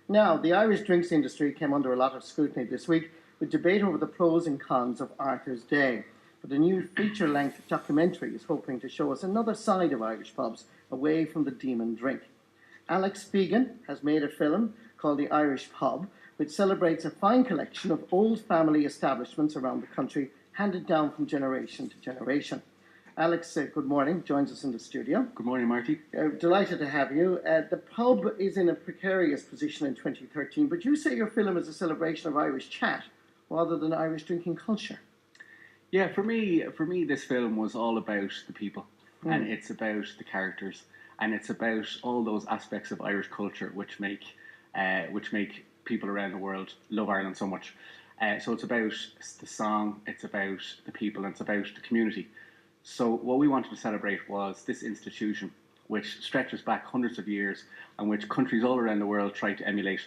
Now, the Irish drinks industry came under a lot of scrutiny this week with debate over the pros and cons of Arthur's Day. But a new feature-length documentary is hoping to show us another side of Irish pubs away from the demon drink. Alex Fegan has made a film called The Irish Pub, which celebrates a fine collection of old family establishments around the country, handed down from generation to generation. Alex, good morning, joins us in the studio. Good morning, Marty. Delighted to have you. The pub is in a precarious position in 2013, but you say your film is a celebration of Irish chat rather than Irish drinking culture. Yeah, for me, this film was all about the people, and it's about the characters, and it's about all those aspects of Irish culture which make people around the world love Ireland so much. So it's about the song, it's about the people, and it's about the community. So what we wanted to celebrate was this institution, which stretches back hundreds of years, and which countries all around the world try to emulate,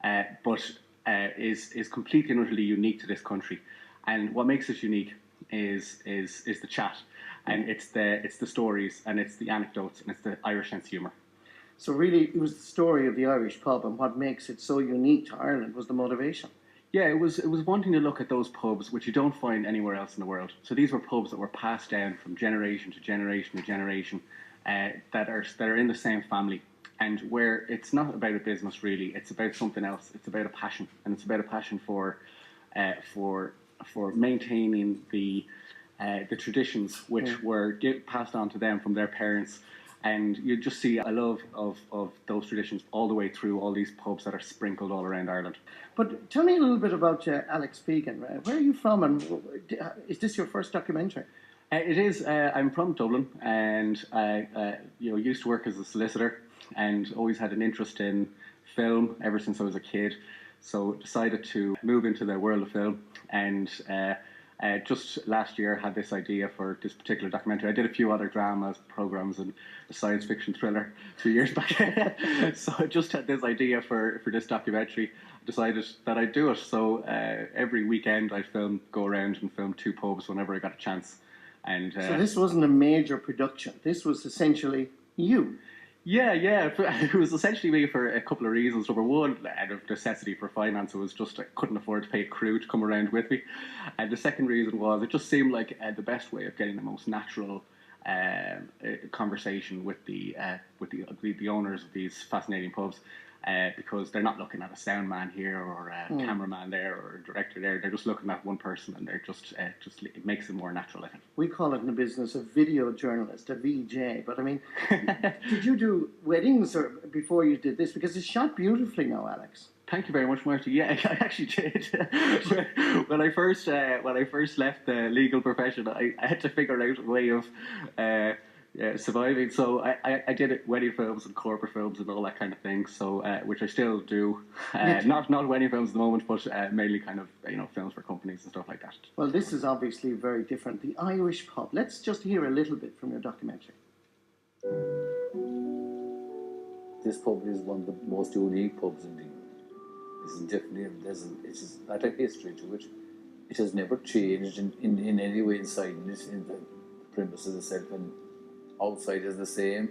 but is completely and utterly unique to this country. And what makes it unique is the chat, and it's the stories, and it's the anecdotes, and it's the Irish sense of humour. So really, it was the story of the Irish pub, and what makes it so unique to Ireland was the motivation. Yeah, it was wanting to look at those pubs which you don't find anywhere else in the world. So these were pubs that were passed down from generation to generation to generation, that are in the same family, and where it's not about a business really. It's about something else. It's about a passion, and it's about a passion for maintaining the traditions which were passed on to them from their parents. And you just see a love of those traditions all the way through all these pubs that are sprinkled all around Ireland. But tell me a little bit about Alex Fegan. Where are you from, and is this your first documentary? It is. I'm from Dublin, and I used to work as a solicitor, and always had an interest in film ever since I was a kid. So decided to move into the world of film, and just last year had this idea for this particular documentary. I did a few other dramas, programs, and a science fiction thriller 2 years back. So I just had this idea for this documentary. Decided that I'd do it. So every weekend I'd go around and film 2 pubs whenever I got a chance. And so this wasn't a major production. This was essentially you. Yeah. It was essentially me for a couple of reasons. Number one, out of necessity for finance, it was just I couldn't afford to pay a crew to come around with me. And the second reason was it just seemed like the best way of getting the most natural conversation with the owners of these fascinating pubs. Because they're not looking at a sound man here or a cameraman there or a director there. They're just looking at one person, and they're just it makes it more natural, I think. We call it in the business a video journalist, a VJ. But I mean, did you do weddings or before you did this? Because it's shot beautifully now, Alex. Thank you very much, Marty. Yeah, I actually did. when I first left the legal profession, I had to figure out a way of surviving. So I did wedding films and corporate films and all that kind of thing. So which I still do. Not wedding films at the moment, but mainly kind of films for companies and stuff like that. Well, this is obviously very different. The Irish pub. Let's just hear a little bit from your documentary. This pub is one of the most unique pubs in England. It is not a history to it. It has never changed in any way inside it, in the premises itself, and outside is the same.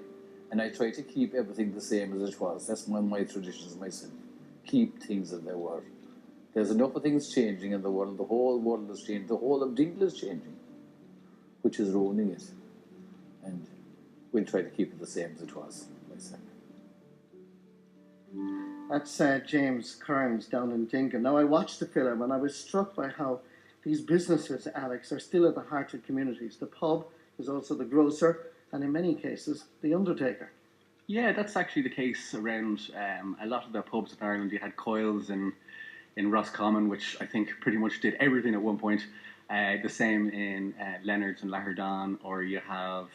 And I try to keep everything the same as it was. That's one of my traditions myself. Keep things as they were. There's enough of things changing in the world. The whole world is changing. The whole of Dingle is changing, which is ruining it. And we'll try to keep it the same as it was myself. That's James Kearns down in Dingle. Now, I watched the film and I was struck by how these businesses, Alex, are still at the heart of communities. The pub is also the grocer, and in many cases, the undertaker. Yeah, that's actually the case around a lot of the pubs in Ireland. You had Coyle's in Roscommon, which I think pretty much did everything at one point. The same in Leonard's in Laherdon, or you have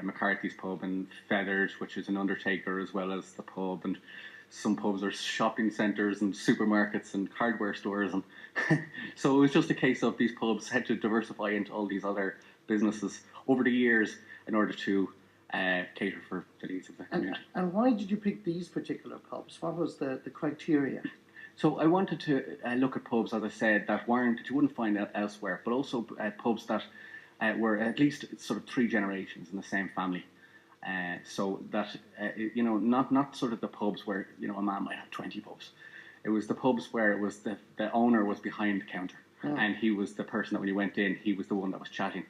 McCarthy's pub in Feathers, which is an undertaker as well as the pub, and some pubs are shopping centres and supermarkets and hardware stores, and so it was just a case of these pubs had to diversify into all these other businesses over the years in order to cater for the needs of the community. And why did you pick these particular pubs? What was the criteria? So I wanted to look at pubs, as I said, that you wouldn't find elsewhere, but also pubs that were at least sort of 3 generations in the same family. So that, not sort of the pubs where, a man might have 20 pubs. It was the pubs where it was the owner was behind the counter, and he was the person that when you went in, he was the one that was chatting.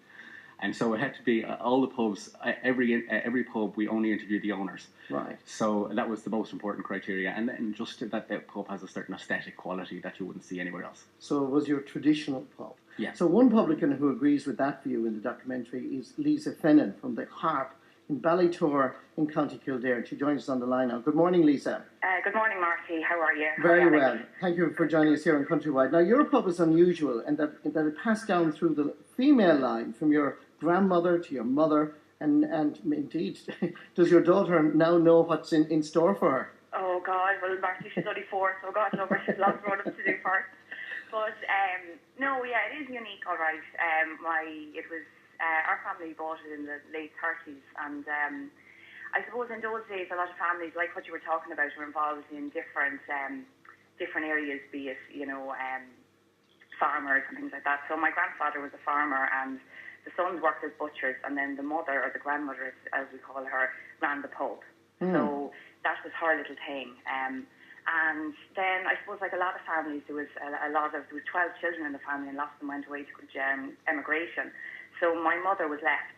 And so it had to be all the pubs, every pub, we only interviewed the owners. Right. So that was the most important criteria. And then just that the pub has a certain aesthetic quality that you wouldn't see anywhere else. So it was your traditional pub. Yeah. So one publican who agrees with that view in the documentary is Lisa Fennan from the Harp in Ballytor in County Kildare. She joins us on the line now. Good morning, Lisa. Good morning, Marty. How are you? Very well. Thank you for joining us here on Countrywide. Now, your pub is unusual in that it passed down through the female line from your grandmother to your mother, and indeed, does your daughter now know what's in store for her? Oh, God. Well, Marty, she's only 4, so God knows she's lots of grown-ups to do first. But, no, yeah, it is unique, all right. Our family bought it in the late 30s, and I suppose in those days, a lot of families, like what you were talking about, were involved in different areas, be it, farmers and things like that. So my grandfather was a farmer, and the sons worked as butchers, and then the mother, or the grandmother, as we call her, ran the pub. So that was her little thing. And then I suppose, like a lot of families, there was 12 children in the family, and lots of them went away to emigration. So my mother was left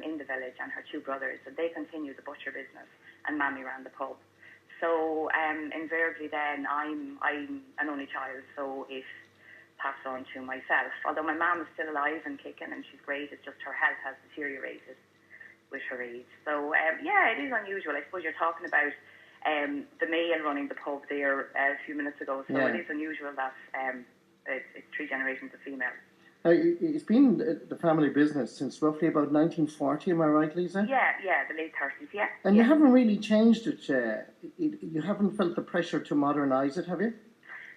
in the village, and her 2 brothers, and they continued the butcher business, and Mammy ran the pub. So invariably then, I'm an only child, so it passed on to myself. Although my mum is still alive and kicking, and she's great, it's just her health has deteriorated with her age. So it is unusual. I suppose you're talking about the male running the pub there a few minutes ago, so it is unusual that it's 3 generations of females. Now, it's been the family business since roughly about 1940, am I right, Lisa? Yeah, the late 30s, yeah. And you haven't really changed it. You haven't felt the pressure to modernise it, have you?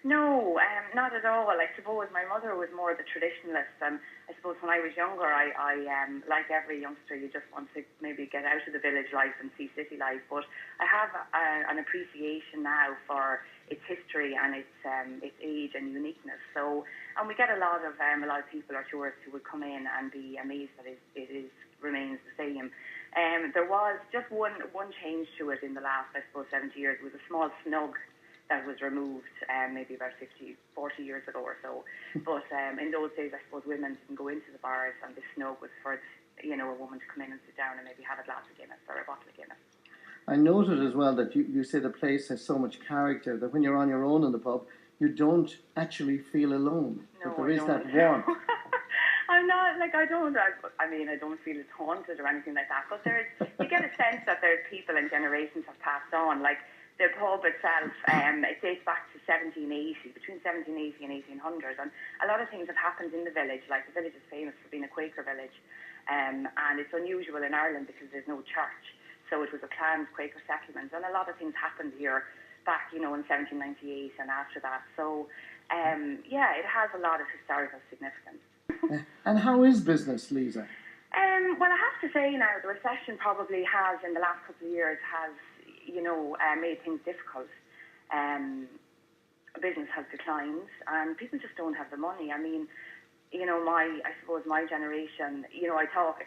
No, not at all. I suppose my mother was more the traditionalist, and I suppose when I was younger, I like every youngster, you just want to maybe get out of the village life and see city life. But I have an appreciation now for its history and its age and uniqueness. So, and we get a lot of people or tourists who would come in and be amazed that it remains the same. There was just one change to it in the last, I suppose, 70 years. It was a small snug that was removed maybe about 40 years ago or so. But in those days, I suppose women didn't go into the bars, and the snug was for a woman to come in and sit down and maybe have a glass of Guinness or a bottle of Guinness. I noted as well that you say the place has so much character that when you're on your own in the pub, you don't actually feel alone. No, that there is that warmth. I'm not, I don't feel it's haunted or anything like that, but you get a sense that there's people and generations have passed on. Like, the pub itself, it dates back to 1780, between 1780 and 1800, and a lot of things have happened in the village. Like, the village is famous for being a Quaker village, and it's unusual in Ireland because there's no church, so it was a planned Quaker settlement, and a lot of things happened here back, in 1798 and after that. So, it has a lot of historical significance. And how is business, Lisa? Well, I have to say now, the recession probably has, in the last couple of years, made things difficult. Business has declined, and people just don't have the money. I mean, I suppose my generation, I talk,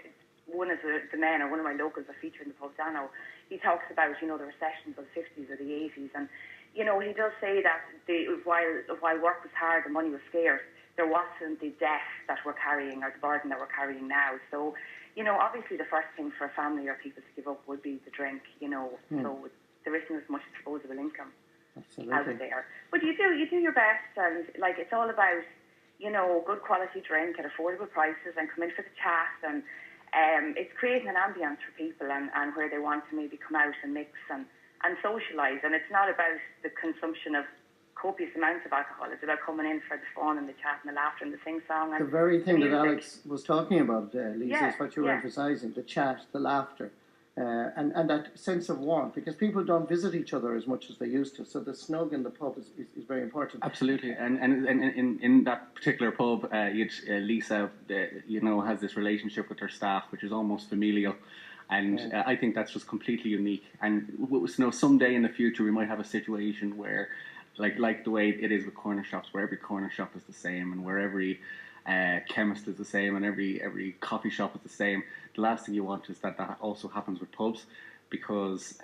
one of the men, or one of my locals that feature in the pub, Dano, he talks about, the recessions of the 50s or the 80s, and, he does say that while work was hard and money was scarce, there wasn't the debt that we're carrying, or the burden that we're carrying now. So, obviously the first thing for a family or people to give up would be the drink, so there isn't as much disposable income out there. But you do your best, and it's all about, good quality drink at affordable prices, and come in for the chat, and it's creating an ambience for people and where they want to maybe come out and mix and socialise. And it's not about the consumption of copious amounts of alcohol. It's about coming in for the fun and the chat and the laughter and the sing-song. And the very thing that Alex was talking about, Lisa, is what you were yeah. emphasising, the chat, the laughter, and that sense of warmth, because people don't visit each other as much as they used to. So the snug in the pub is very important. Absolutely. And in that particular pub, Lisa, has this relationship with her staff, which is almost familial. And I think that's just completely unique. And someday in the future, we might have a situation where, like the way it is with corner shops, where every corner shop is the same, and where every chemist is the same, and every coffee shop is the same. The last thing you want is that also happens with pubs, because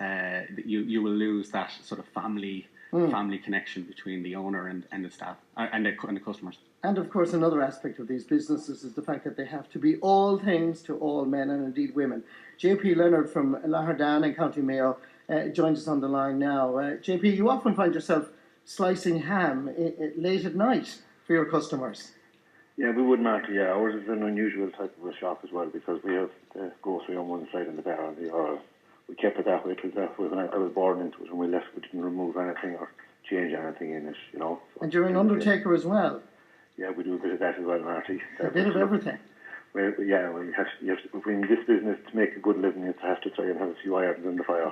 you will lose that sort of family connection between the owner and the staff and the customers. And of course, another aspect of these businesses is the fact that they have to be all things to all men and indeed women. JP Leonard from Leonard in County Mayo joins us on the line now. JP, you often find yourself slicing ham late at night for your customers. Yeah, we would, Marty. Yeah, ours is an unusual type of a shop as well, because we have the grocery on one side and the bar on the other. We kept it that way. It was that way when I was born into it. When we left, we didn't remove anything or change anything in it, you know. So, and you're an undertaker as well. Yeah, we do a bit of that as well, Marty. A bit of everything. Well, yeah, well, you have to, in this business, to make a good living, you have to try and have a few irons in the fire.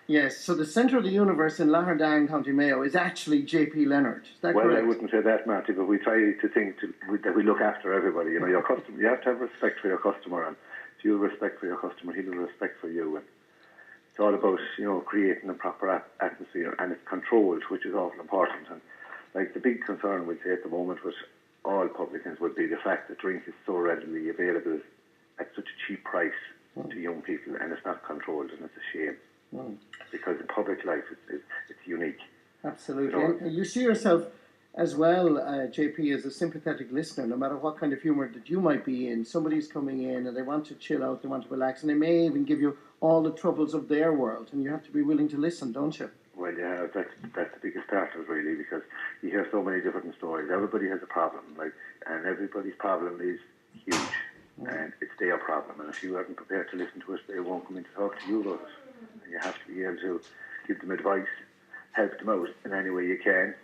Yes, so the centre of the universe in Leonard, County Mayo, is actually JP Leonard. Is that correct? Well, I wouldn't say that, Marty, but we try to think that we look after everybody. You know, your customer. You have to have respect for your customer, and if you have respect for your customer, he'll have respect for you. And it's all about, you know, creating a proper atmosphere, and it's controlled, which is awful important. And like the big concern we'd say at the moment with all publicans would be the fact that drink is so readily available at such a cheap price to young people, and it's not controlled, and it's a shame. Because in public life it's unique. Absolutely. And you see yourself as well, JP, as a sympathetic listener, no matter what kind of humour that you might be in. Somebody's coming in and they want to chill out, they want to relax, and they may even give you all the troubles of their world, and you have to be willing to listen, don't you? Well, yeah, that's the biggest part of it, really, because you hear so many different stories. Everybody has a problem, and everybody's problem is huge, and it's their problem. And if you aren't prepared to listen to it, they won't come in to talk to you about it. And you have to be able to give them advice, help them out in any way you can,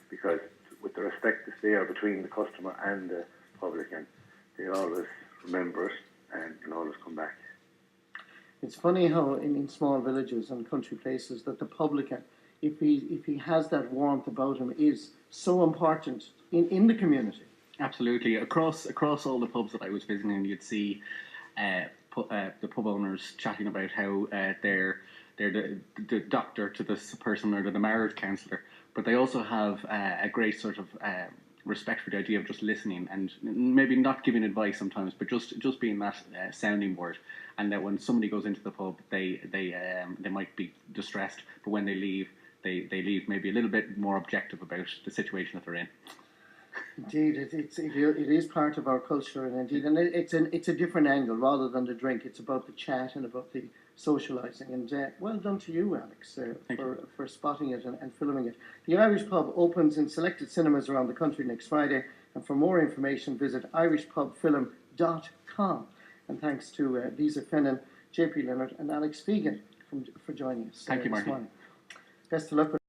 because with the respect that's there between the customer and the publican, they always remember it and can always come back. It's funny how in small villages and country places that the publican, if he has that warmth about him, is so important in the community. Absolutely. Across all the pubs that I was visiting, you'd see the pub owners chatting about how they're the doctor to this person, or the marriage counsellor, but they also have a great sort of respect for the idea of just listening, and maybe not giving advice sometimes, but just being that sounding board. And that when somebody goes into the pub, they might be distressed, but when they leave, they leave maybe a little bit more objective about the situation that they're in. Indeed, it is part of our culture, and indeed, and it's a different angle rather than the drink. It's about the chat and about the socialising. And well done to you, Alex, for spotting it and filming it. The Irish Pub opens in selected cinemas around the country next Friday, and for more information, visit irishpubfilm.com. And thanks to Lisa Fennan, JP Leonard, and Alex Fegan for joining us. Thank you, Marty. Best of luck with